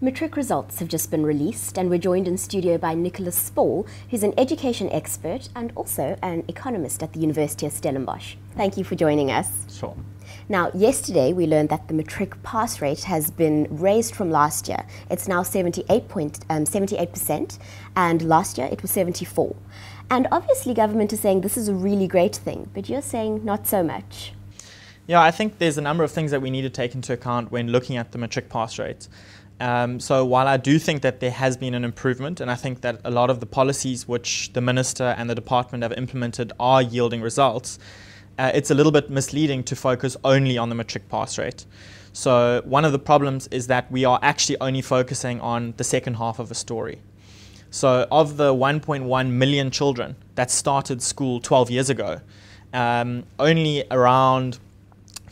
Matric results have just been released, and we're joined in studio by Spaull, who's an education expert and also an economist at the University of Stellenbosch. Thank you for joining us. Sure. Now, yesterday we learned that the Matric pass rate has been raised from last year. It's now 78%, and last year it was 74%. And obviously government is saying this is a really great thing, but you're saying not so much. Yeah, I think there's a number of things that we need to take into account when looking at the Matric pass rate. So while I do think that there has been an improvement, and I think that a lot of the policies which the Minister and the Department have implemented are yielding results, it's a little bit misleading to focus only on the Matric pass rate. So one of the problems is that we are actually only focusing on the second half of a story. So of the 1.1 million children that started school 12 years ago, only around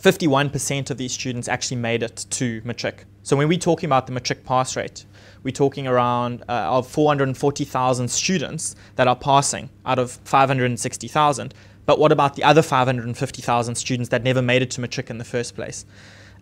51% of these students actually made it to Matric. So when we're talking about the Matric pass rate, we're talking around of 440,000 students that are passing out of 560,000. But what about the other 550,000 students that never made it to Matric in the first place?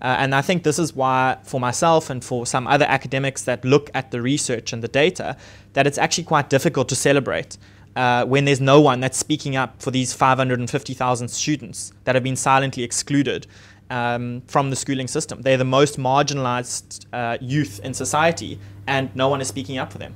And I think this is why, for myself and for some other academics that look at the research and the data, that it's actually quite difficult to celebrate when there's no one that's speaking up for these 550,000 students that have been silently excluded from the schooling system. They're the most marginalized youth in society, and no one is speaking up for them.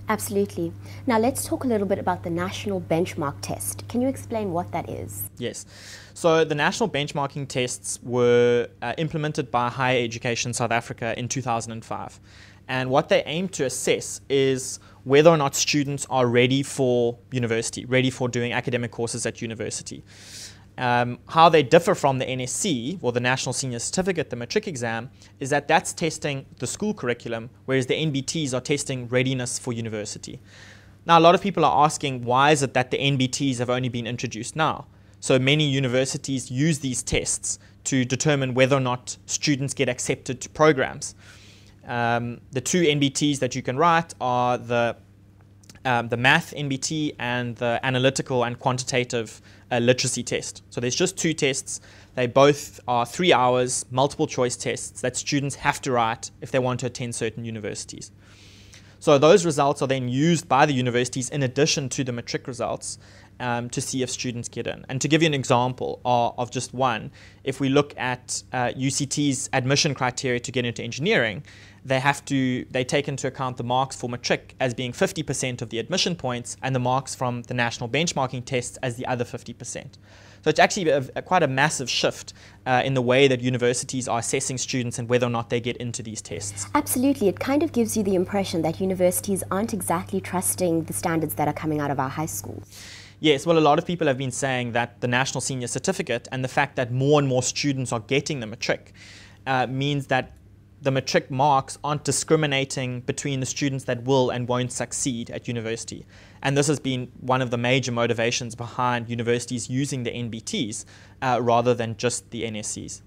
Absolutely. Now let's talk a little bit about the National Benchmark Test. Can you explain what that is? Yes. So the national benchmarking tests were implemented by Higher Education South Africa in 2005. And what they aim to assess is whether or not students are ready for university, ready for doing academic courses at university. How they differ from the NSC, or the National Senior Certificate, the Matric exam, is that that's testing the school curriculum, whereas the NBTs are testing readiness for university. Now, a lot of people are asking, why is it that the NBTs have only been introduced now? So many universities use these tests to determine whether or not students get accepted to programs. The two NBTs that you can write are the math NBT and the analytical and quantitative literacy test. So there's just two tests. They both are 3 hours, multiple choice tests that students have to write if they want to attend certain universities. So those results are then used by the universities in addition to the Matric results to see if students get in. And to give you an example of just one, if we look at UCT's admission criteria to get into engineering, they take into account the marks for Matric as being 50% of the admission points and the marks from the national benchmarking tests as the other 50%. So it's actually quite a massive shift in the way that universities are assessing students and whether or not they get into these tests. Absolutely. It kind of gives you the impression that universities aren't exactly trusting the standards that are coming out of our high schools. Yes, well, a lot of people have been saying that the National Senior Certificate and the fact that more and more students are getting the Matric means that the Matric marks aren't discriminating between the students that will and won't succeed at university. And this has been one of the major motivations behind universities using the NBTs rather than just the NSCs.